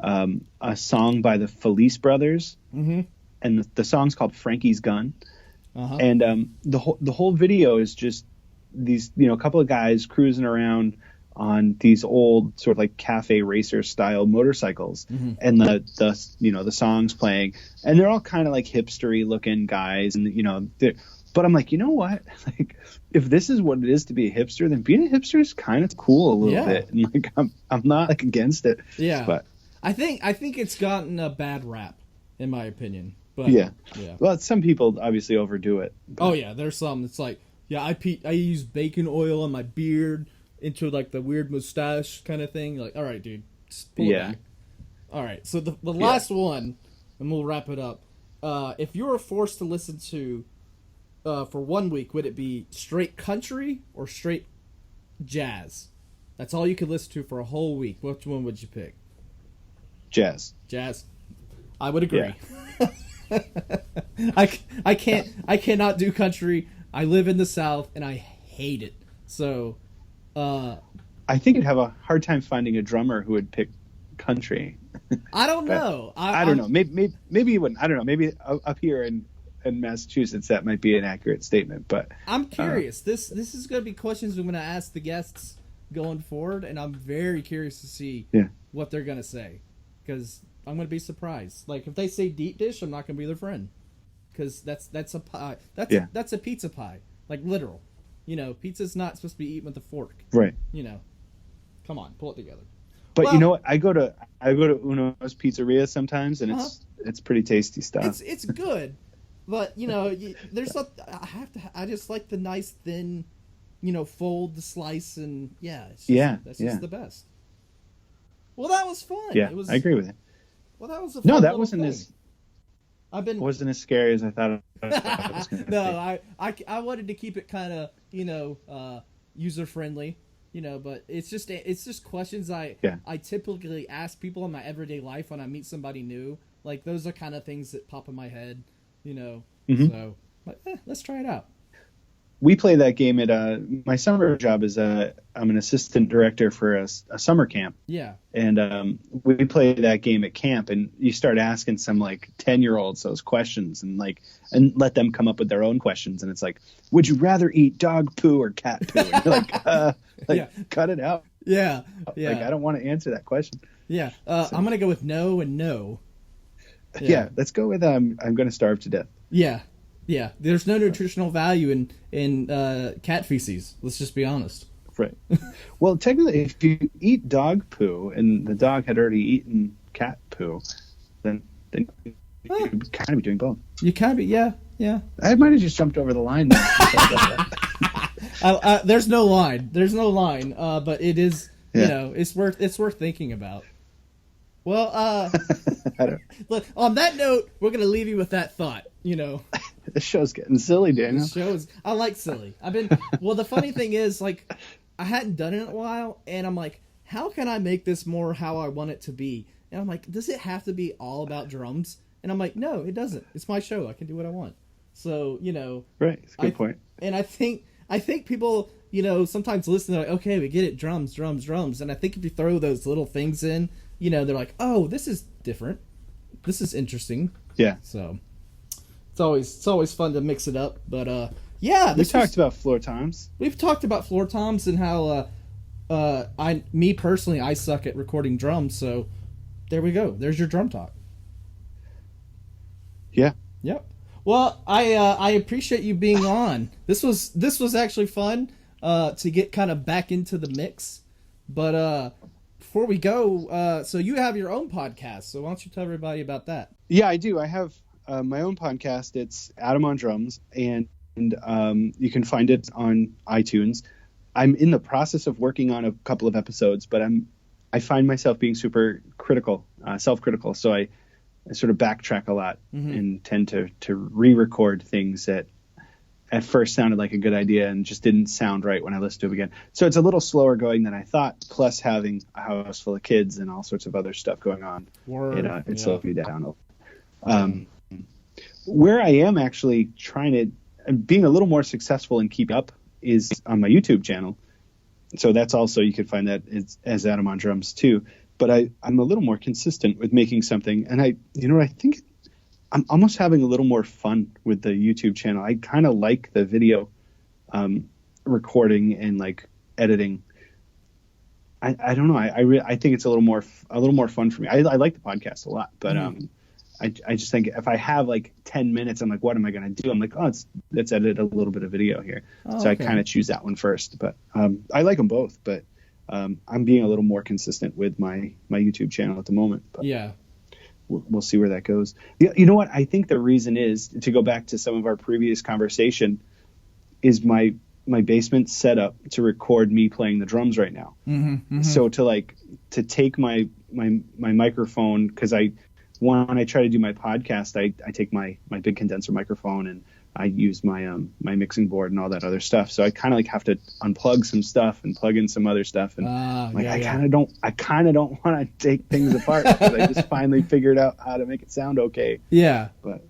a song by the Felice Brothers, and the song's called Frankie's Gun, and the whole video is just these a couple of guys cruising around on these old sort of like cafe racer style motorcycles, and the song's playing, and they're all kind of like hipstery looking guys, and but I'm like, you know what? Like, if this is what it is to be a hipster, then being a hipster is kind of cool a little bit, and like I'm not like against it. Yeah, but I think it's gotten a bad rap, in my opinion. But yeah. Well, some people obviously overdo it. But. Oh yeah, there's some. It's like, I use bacon oil on my beard into like the weird mustache kind of thing. Like, all right, dude, just pull it back. All right, so the last one, and we'll wrap it up. If you were forced to listen to, for 1 week, would it be straight country or straight jazz? That's all you could listen to for a whole week. Which one would you pick? Jazz. I would agree. Yeah. I cannot do country. I live in the South and I hate it. So I think you'd have a hard time finding a drummer who would pick country. I don't know. I don't know. Maybe you wouldn't. I don't know. Maybe up here in Massachusetts that might be an accurate statement. But I'm curious. This is going to be questions I'm going to ask the guests going forward, and I'm very curious to see what they're going to say, because I'm going to be surprised. Like if they say deep dish, I'm not going to be their friend, because that's a pie. That's a pizza pie, like literal. Pizza's not supposed to be eaten with a fork. Right. Come on, pull it together. But you know what? I go to Uno's Pizzeria sometimes, and it's pretty tasty stuff. It's good, but there's I just like the nice thin, fold the slice, and that's just the best. Well, that was fun. Yeah, I agree with you. Well, that was a fun that wasn't thing. Wasn't as scary as I thought it was going to be. No, I wanted to keep it kind of user friendly, but it's just questions I typically ask people in my everyday life when I meet somebody new. Like those are kind of things that pop in my head, So let's try it out. We play that game at my summer job is I'm an assistant director for a summer camp. Yeah. And we play that game at camp, and you start asking some like 10-year-olds those questions, and let them come up with their own questions, and it's like, would you rather eat dog poo or cat poo? And you're like, cut it out. Yeah. Yeah. Like I don't want to answer that question. Yeah. I'm gonna go with no and no. Yeah. Let's go with I'm gonna starve to death. Yeah. Yeah, there's no nutritional value in cat feces. Let's just be honest. Right. Well, technically, if you eat dog poo and the dog had already eaten cat poo, then you kind of be doing both. You kind of be, yeah. I might have just jumped over the line there. There's no line. But it is, it's worth thinking about. Well, look, on that note, we're gonna leave you with that thought. This show's getting silly, Daniel. I like silly. The funny thing is, like, I hadn't done it in a while, and I'm like, how can I make this more how I want it to be? And I'm like, does it have to be all about drums? And I'm like, no, it doesn't. It's my show. I can do what I want. So, Right. It's a good point. And I think people, sometimes listen, they're like, okay, we get it, drums. And I think if you throw those little things in, they're like, oh, this is different. This is interesting. Yeah. So it's always fun to mix it up. But yeah, we talked about floor toms. We've talked about floor toms and how me personally, I suck at recording drums. So there we go. There's your drum talk. Yeah. Yep. Well, I appreciate you being on. This was actually fun to get kind of back into the mix. But before we go, so you have your own podcast. So why don't you tell everybody about that? Yeah, I do. I have my own podcast. It's Adam on Drums, and you can find it on iTunes. I'm in the process of working on a couple of episodes, but I find myself being super critical, self-critical. So I sort of backtrack a lot and tend to re-record things that at first sounded like a good idea and just didn't sound right when I listened to them again. So it's a little slower going than I thought, plus having a house full of kids and all sorts of other stuff going on. It slowed me down. Where I am actually being a little more successful and keep up is on my YouTube channel. So that's also, you could find that as Adam on Drums too. But I'm a little more consistent with making something. And I think I'm almost having a little more fun with the YouTube channel. I kind of like the video recording and like editing. I don't know. I think it's a little more fun for me. I like the podcast a lot, but I just think if I have like 10 minutes, I'm like, what am I going to do? I'm like, let's edit a little bit of video here. So okay. I kind of choose that one first, but I like them both, but I'm being a little more consistent with my YouTube channel at the moment. But yeah, we'll see where that goes. You know what? I think the reason is, to go back to some of our previous conversation, is my basement set up to record me playing the drums right now. So to take my microphone, because when I try to do my podcast, I take my big condenser microphone and I use my mixing board and all that other stuff. So I kind of have to unplug some stuff and plug in some other stuff. And I kind of don't want to take things apart, because I just finally figured out how to make it sound okay. Yeah. But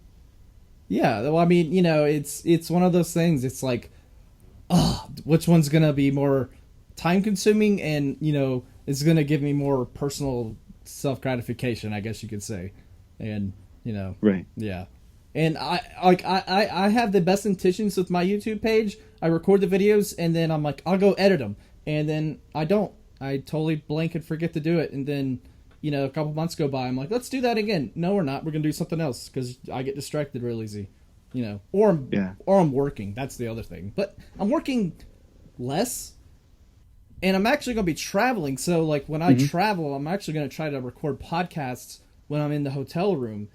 yeah, well, I mean, it's one of those things. It's like, which one's gonna be more time consuming, and it's gonna give me more personal self gratification, I guess you could say. And right. Yeah. And I have the best intentions with my YouTube page. I record the videos and then I'm like, I'll go edit them, and then I totally blank and forget to do it. And then a couple months go by, I'm like, let's do that again. No, we're not. We're gonna do something else, because I get distracted real easy. Or I'm working. That's the other thing. But I'm working less, and I'm actually going to be traveling. So like when I travel, I'm actually going to try to record podcasts when I'm in the hotel room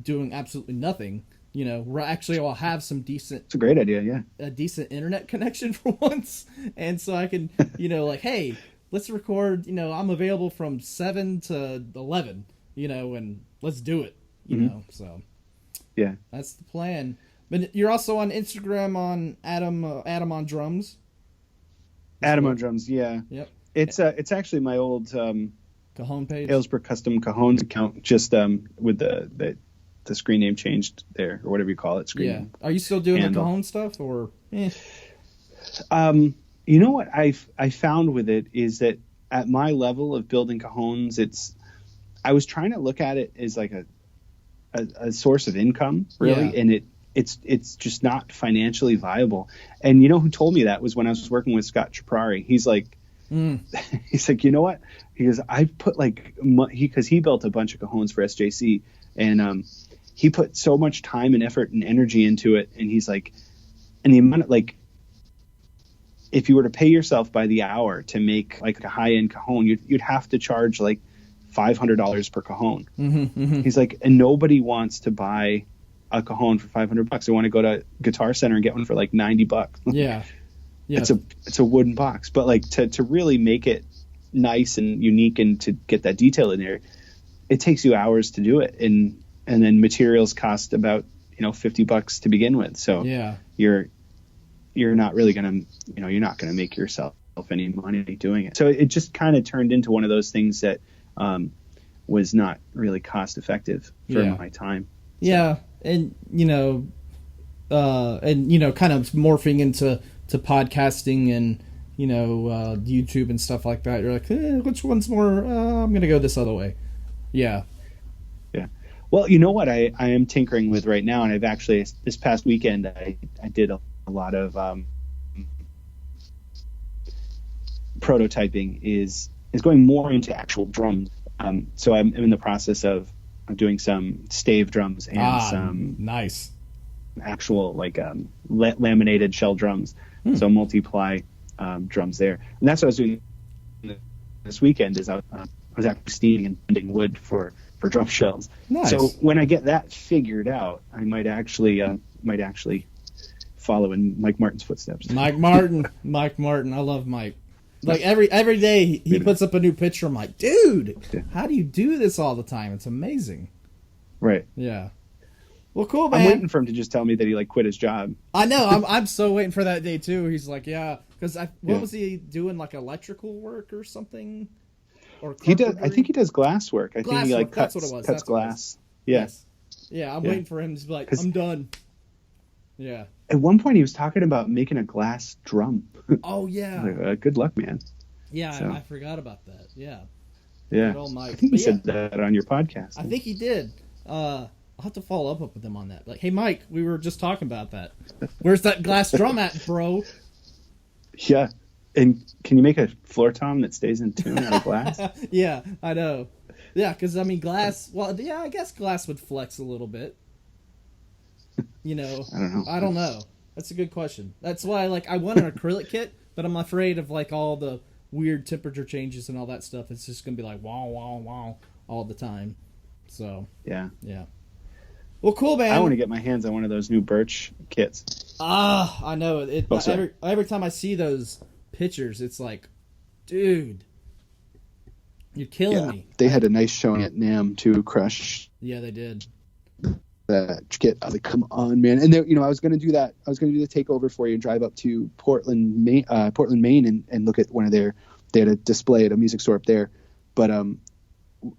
doing absolutely nothing. Where actually I'll have some decent... It's a great idea, yeah. A decent internet connection for once. And so I can, like, hey, let's record, I'm available from 7 to 11, and let's do it, so... Yeah, that's the plan. But you're also on Instagram on Adam on Drums. Adam on Drums, yeah. Yep. It's actually my old Cajon page, Alesbrook custom Cajon account, just with the screen name changed there, or whatever you call it. Screen name. Are you still doing the Cajon stuff, or? You know what I found with it is that at my level of building Cajons, I was trying to look at it as like a source of income, really, and it's just not financially viable. And who told me that was when I was working with Scott Chaprari. He's like, he's like, you know what? He goes, I put because he built a bunch of Cajons for SJC, and he put so much time and effort and energy into it. And he's like, and the amount of if you were to pay yourself by the hour to make like a high end Cajon, you'd have to charge like $500 per Cajon. He's like, and nobody wants to buy a Cajon for $500. They want to go to Guitar Center and get one for like $90. Yeah. It's a wooden box, but like to really make it nice and unique and to get that detail in there, it takes you hours to do it, and then materials cost about $50 to begin with. So yeah, you're not really gonna you're not gonna make yourself any money doing it. So it just kind of turned into one of those things that was not really cost effective for my time. Yeah, and kind of morphing into podcasting and YouTube and stuff like that. You're like, which one's more? I'm gonna go this other way. Yeah. Yeah. Well, you know what I am tinkering with right now, and I've actually this past weekend I did a lot of prototyping is going more into actual drums. So I'm in the process of doing some stave drums and some nice actual laminated shell drums. So multiply drums there, and that's what I was doing this weekend. Is I was actually steaming and bending wood for drum shells. Nice. So when I get that figured out, I might actually follow in Mike Martin's footsteps. Mike Martin, I love Mike. Like every day he puts up a new picture. I'm like, dude, how do you do this all the time? It's amazing. Right. Yeah. Well, cool, man. I'm waiting for him to just tell me that he quit his job. I know. I'm so waiting for that day too. He's like, yeah, because what was he doing? Like electrical work or something? Or he does. I think he does glass work. I think he cuts, that's what it was. Cuts glass. Yeah. Yes. Yeah. I'm waiting for him to be like, I'm done. Yeah. At one point, he was talking about making a glass drum. Oh yeah. Good luck, man. Yeah, so. I forgot about that. Yeah. Yeah. I think he said that on your podcast. I think he did. I'll have to follow up with him on that. Like, hey, Mike, we were just talking about that. Where's that glass drum at, bro? Yeah. And can you make a floor tom that stays in tune out of glass? Yeah, I know. Yeah, because, I mean, glass... Well, yeah, I guess glass would flex a little bit. I don't know. That's a good question. That's why, I want an acrylic kit, but I'm afraid of, all the weird temperature changes and all that stuff. It's just going to be like, wow, wow, wow, all the time. So... Yeah. Well, cool, man. I want to get my hands on one of those new birch kits. I know. Every time I see those pictures, it's like, dude, you're killing me. They had a nice showing at NAMM too, Crush. Yeah, they did. That kit. I was like, come on, man. And I was going to do that. I was going to do the takeover for you and drive up to Portland, Maine, and look at one of their. They had a display at a music store up there, but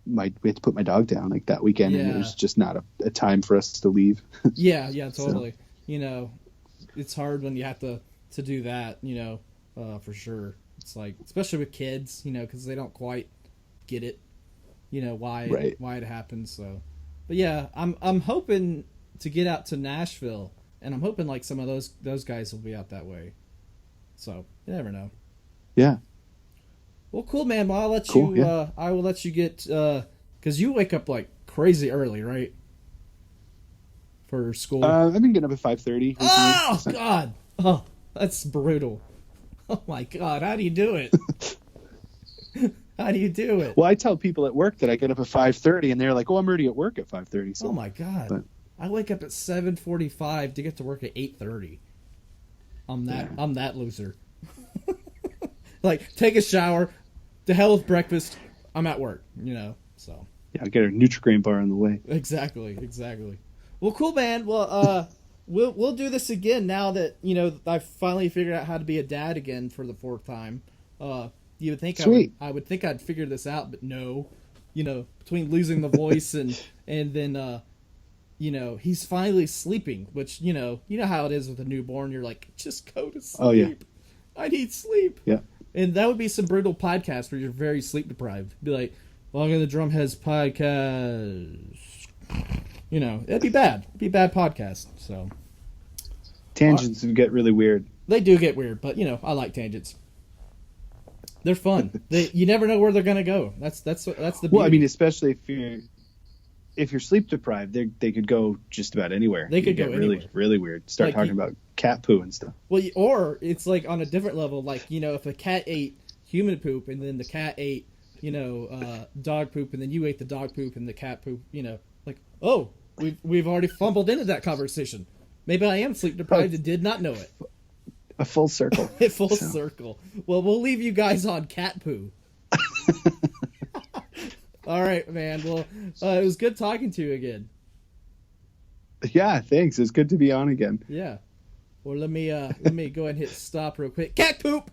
we had to put my dog down that weekend, and it was just not a time for us to leave. Yeah, totally. So. It's hard when you have to do that, for sure. It's especially with kids, because they don't quite get it, why it happens. So, but yeah, I'm hoping to get out to Nashville, and I'm hoping some of those guys will be out that way. So you never know. Yeah. Well, cool, man. Well, I'll let you. Yeah. I will let you get because you wake up crazy early, right? For school. I've been getting up at 5:30. Oh God! Oh, that's brutal. Oh my God! How do you do it? How do you do it? Well, I tell people at work that I get up at 5:30, and they're like, "Oh, I'm already at work at 5:30." So. Oh my God! I wake up at 7:45 to get to work at 8:30. I'm that loser. Take a shower. The hell with breakfast. I'm at work, so. Yeah, I'll get a Nutri-Grain bar on the way. Exactly. Well, cool, man. Well, we'll do this again now that, I finally figured out how to be a dad again for the 4th time. You would think Sweet. I would think I'd figure this out, but no. Between losing the voice and then, he's finally sleeping, which, you know how it is with a newborn. You're like, just go to sleep. Oh, yeah. I need sleep. Yeah. And that would be some brutal podcast where you're very sleep deprived. Be like, welcome to the Drumheads podcast. It'd be bad. It'd be a bad podcast. So tangents would get really weird. They do get weird, but I like tangents. They're fun. You never know where they're gonna go. That's the beauty. Well, I mean, especially if you're sleep deprived, they could go just about anywhere. They could go really, anywhere. Really weird. Start talking about cat poo and stuff. Well, or it's on a different level. If a cat ate human poop and then the cat ate, dog poop, and then you ate the dog poop and the cat poop. Oh, we've already fumbled into that conversation. Maybe I am sleep deprived and did not know it. A full circle. Circle. Well, we'll leave you guys on cat poo. All right, man. Well, it was good talking to you again. Yeah, thanks. It's good to be on again. Yeah. Well, let me go ahead and hit stop real quick. Cat poop.